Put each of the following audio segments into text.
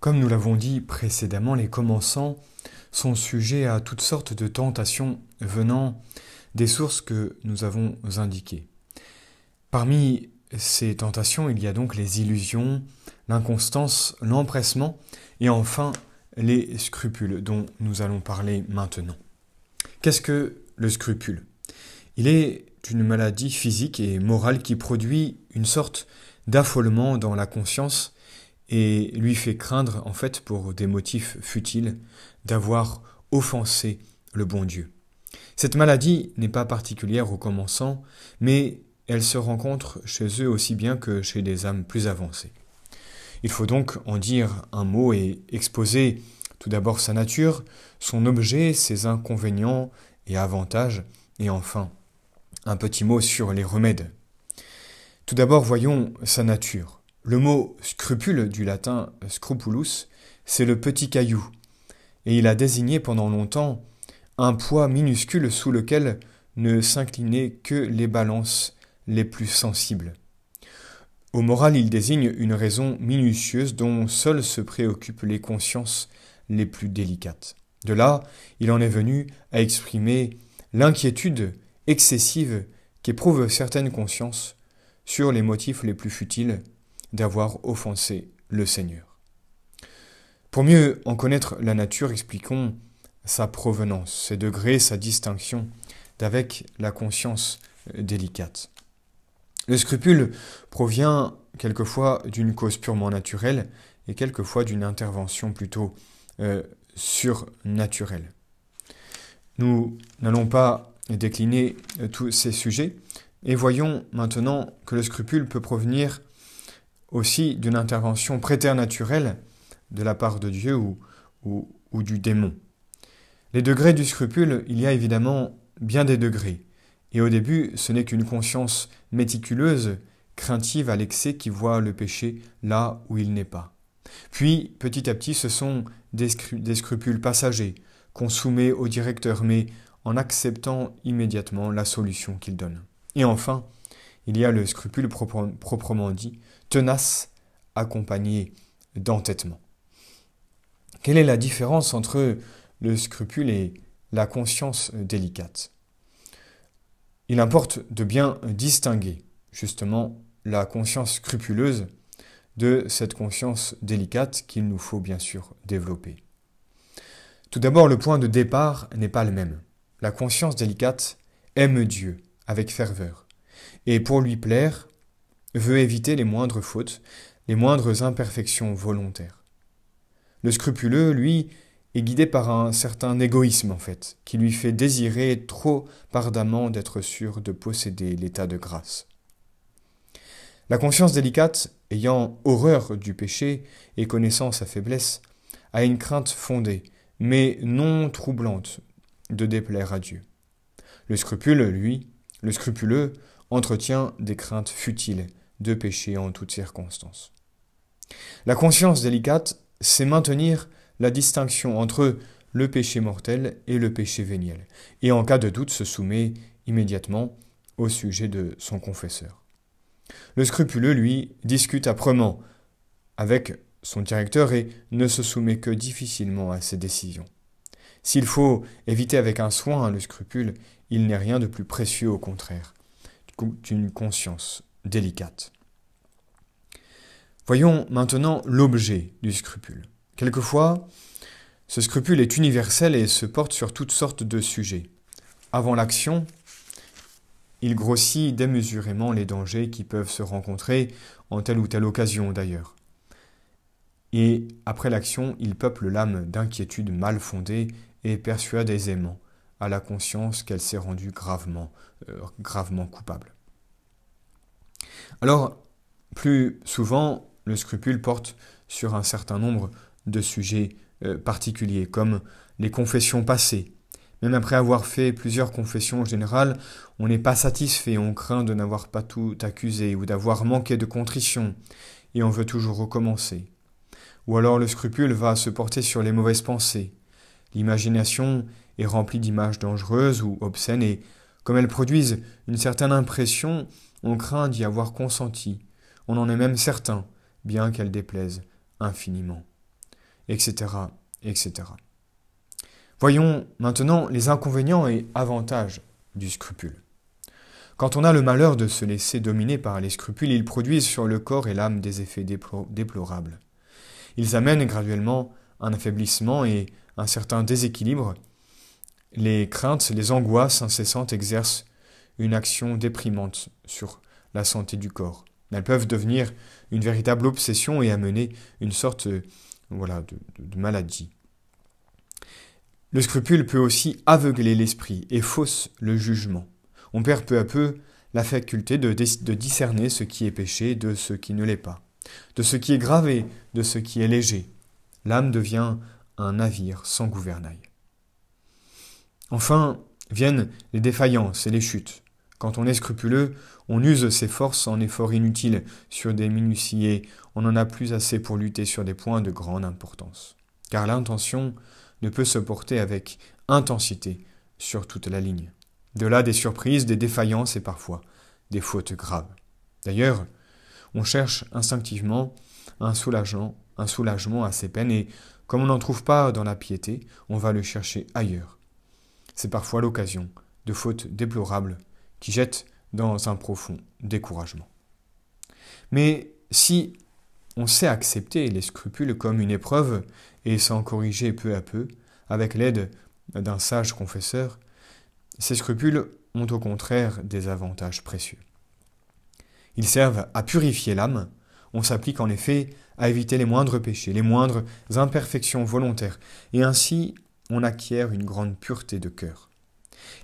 Comme nous l'avons dit précédemment, les commençants sont sujets à toutes sortes de tentations venant des sources que nous avons indiquées. Parmi ces tentations, il y a donc les illusions, l'inconstance, l'empressement et enfin les scrupules dont nous allons parler maintenant. Qu'est-ce que le scrupule ? Il est une maladie physique et morale qui produit une sorte d'affolement dans la conscience et lui fait craindre, en fait, pour des motifs futiles, d'avoir offensé le bon Dieu. Cette maladie n'est pas particulière aux commençants, mais elle se rencontre chez eux aussi bien que chez des âmes plus avancées. Il faut donc en dire un mot et exposer tout d'abord sa nature, son objet, ses inconvénients et avantages, et enfin un petit mot sur les remèdes. Tout d'abord, voyons sa nature. Le mot scrupule, du latin scrupulus, c'est le petit caillou, et il a désigné pendant longtemps un poids minuscule sous lequel ne s'inclinaient que les balances les plus sensibles. Au moral, il désigne une raison minutieuse dont seules se préoccupent les consciences les plus délicates. De là, il en est venu à exprimer l'inquiétude excessive qu'éprouvent certaines consciences sur les motifs les plus futiles d'avoir offensé le Seigneur. Pour mieux en connaître la nature, expliquons sa provenance, ses degrés, sa distinction d'avec la conscience délicate. Le scrupule provient quelquefois d'une cause purement naturelle et quelquefois d'une intervention plutôt surnaturelle. Nous n'allons pas décliner tous ces sujets et voyons maintenant que le scrupule peut provenir aussi d'une intervention préternaturelle de la part de Dieu ou du démon. Les degrés du scrupule, il y a évidemment bien des degrés. Et au début, ce n'est qu'une conscience méticuleuse, craintive à l'excès qui voit le péché là où il n'est pas. Puis, petit à petit, ce sont des scrupules passagers qu'on soumet au directeur, mais en acceptant immédiatement la solution qu'il donne. Et enfin, il y a le scrupule proprement dit, tenace, accompagné d'entêtement. Quelle est la différence entre le scrupule et la conscience délicate ? Il importe de bien distinguer, justement, la conscience scrupuleuse de cette conscience délicate qu'il nous faut bien sûr développer. Tout d'abord, le point de départ n'est pas le même. La conscience délicate aime Dieu avec ferveur, et pour lui plaire, veut éviter les moindres fautes, les moindres imperfections volontaires. Le scrupuleux, lui, est guidé par un certain égoïsme, en fait, qui lui fait désirer trop ardemment d'être sûr de posséder l'état de grâce. La conscience délicate, ayant horreur du péché et connaissant sa faiblesse, a une crainte fondée, mais non troublante, de déplaire à Dieu. Le scrupuleux, entretient des craintes futiles de péché en toutes circonstances. La conscience délicate sait maintenir la distinction entre le péché mortel et le péché véniel, et en cas de doute se soumet immédiatement au sujet de son confesseur. Le scrupuleux, lui, discute âprement avec son directeur et ne se soumet que difficilement à ses décisions. S'il faut éviter avec un soin le scrupule, il n'est rien de plus précieux au contraire d'une conscience délicate. Voyons maintenant l'objet du scrupule. Quelquefois, ce scrupule est universel et se porte sur toutes sortes de sujets. Avant l'action, il grossit démesurément les dangers qui peuvent se rencontrer en telle ou telle occasion d'ailleurs. Et après l'action, il peuple l'âme d'inquiétudes mal fondées et persuade aisément à la conscience qu'elle s'est rendue gravement coupable. Alors, plus souvent, le scrupule porte sur un certain nombre de sujets particuliers, comme les confessions passées. Même après avoir fait plusieurs confessions générales, on n'est pas satisfait, on craint de n'avoir pas tout accusé ou d'avoir manqué de contrition, et on veut toujours recommencer. Ou alors le scrupule va se porter sur les mauvaises pensées. L'imagination est remplie d'images dangereuses ou obscènes, et comme elles produisent une certaine impression, on craint d'y avoir consenti. On en est même certain, bien qu'elles déplaisent infiniment. etc., etc. Voyons maintenant les inconvénients et avantages du scrupule. Quand on a le malheur de se laisser dominer par les scrupules, ils produisent sur le corps et l'âme des effets déplorables. Ils amènent graduellement un affaiblissement et un certain déséquilibre. Les craintes, les angoisses incessantes exercent une action déprimante sur la santé du corps. Elles peuvent devenir une véritable obsession et amener une sorte de maladie. Le scrupule peut aussi aveugler l'esprit et fausse le jugement. On perd peu à peu la faculté de discerner ce qui est péché de ce qui ne l'est pas, de ce qui est grave et de ce qui est léger. L'âme devient un navire sans gouvernail. Enfin, viennent les défaillances et les chutes. Quand on est scrupuleux, on use ses forces en efforts inutiles sur des minuties et on n'en a plus assez pour lutter sur des points de grande importance. Car l'intention ne peut se porter avec intensité sur toute la ligne. De là des surprises, des défaillances et parfois des fautes graves. D'ailleurs, on cherche instinctivement un soulagement à ces peines et comme on n'en trouve pas dans la piété, on va le chercher ailleurs. C'est parfois l'occasion de fautes déplorables qui jettent dans un profond découragement. Mais si on sait accepter les scrupules comme une épreuve et s'en corriger peu à peu, avec l'aide d'un sage confesseur, ces scrupules ont au contraire des avantages précieux. Ils servent à purifier l'âme, on s'applique en effet à éviter les moindres péchés, les moindres imperfections volontaires, et ainsi on acquiert une grande pureté de cœur.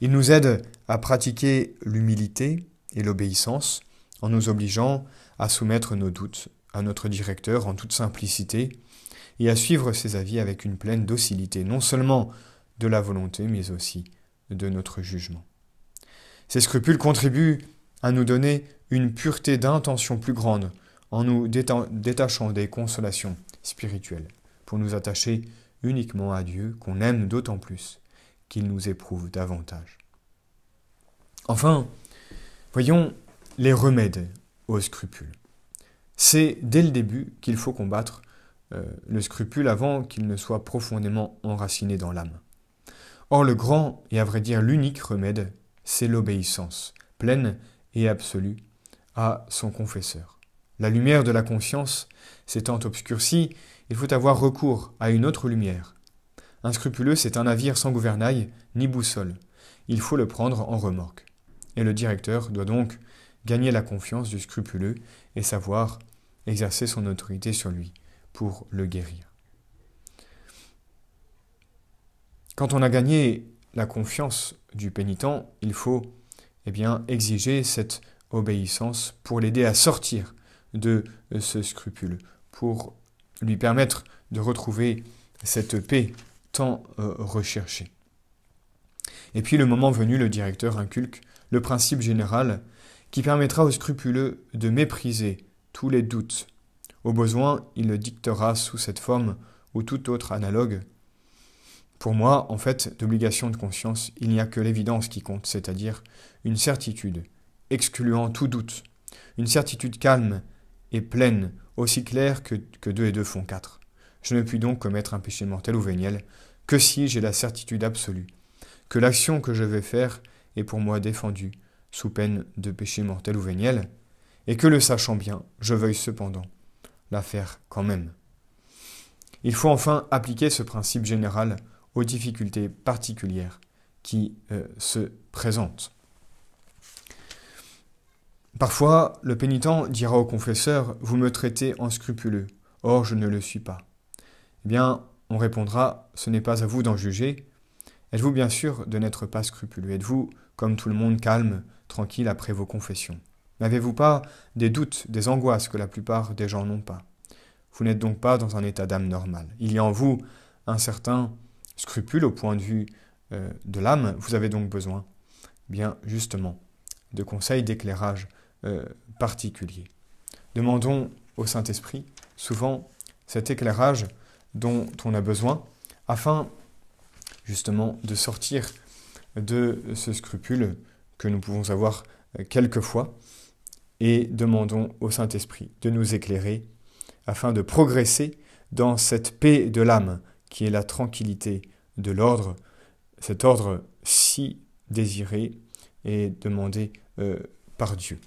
Ils nous aident à pratiquer l'humilité et l'obéissance, en nous obligeant à soumettre nos doutes à notre directeur en toute simplicité, et à suivre ses avis avec une pleine docilité, non seulement de la volonté, mais aussi de notre jugement. Ces scrupules contribuent à nous donner une pureté d'intention plus grande en nous détachant des consolations spirituelles pour nous attacher uniquement à Dieu qu'on aime d'autant plus qu'il nous éprouve davantage. Enfin, voyons les remèdes aux scrupules. C'est dès le début qu'il faut combattre le scrupule avant qu'il ne soit profondément enraciné dans l'âme. Or, le grand et à vrai dire l'unique remède, c'est l'obéissance, pleine et absolue, à son confesseur. La lumière de la conscience s'étant obscurcie, il faut avoir recours à une autre lumière. Un scrupuleux, c'est un navire sans gouvernail ni boussole. Il faut le prendre en remorque. Et le directeur doit donc gagner la confiance du scrupuleux et savoir exercer son autorité sur lui pour le guérir. Quand on a gagné la confiance du pénitent, il faut exiger cette obéissance pour l'aider à sortir de ce scrupule, pour lui permettre de retrouver cette paix tant recherchée. Et puis le moment venu, le directeur inculque le principe général qui permettra aux scrupuleux de mépriser tous les doutes. Au besoin, il le dictera sous cette forme ou tout autre analogue. Pour moi, en fait, d'obligation de conscience, il n'y a que l'évidence qui compte, c'est-à-dire une certitude, excluant tout doute, une certitude calme et pleine, aussi claire que 2 et 2 font 4. Je ne puis donc commettre un péché mortel ou véniel que si j'ai la certitude absolue que l'action que je vais faire est pour moi défendue sous peine de péché mortel ou véniel, et que le sachant bien, je veuille cependant la faire quand même. Il faut enfin appliquer ce principe général aux difficultés particulières qui se présentent. Parfois, le pénitent dira au confesseur « Vous me traitez en scrupuleux, or je ne le suis pas ». Eh bien, on répondra « Ce n'est pas à vous d'en juger. Êtes-vous bien sûr de n'être pas scrupuleux? Êtes-vous, comme tout le monde, calme, tranquille après vos confessions? N'avez-vous pas des doutes, des angoisses que la plupart des gens n'ont pas? Vous n'êtes donc pas dans un état d'âme normal. Il y a en vous un certain scrupule au point de vue de l'âme. Vous avez donc besoin, bien justement, de conseils, d'éclairage particuliers. Demandons au Saint-Esprit souvent cet éclairage dont on a besoin afin justement de sortir de ce scrupule que nous pouvons avoir quelquefois et demandons au Saint-Esprit de nous éclairer afin de progresser dans cette paix de l'âme qui est la tranquillité de l'ordre, cet ordre si désiré et demandé par Dieu.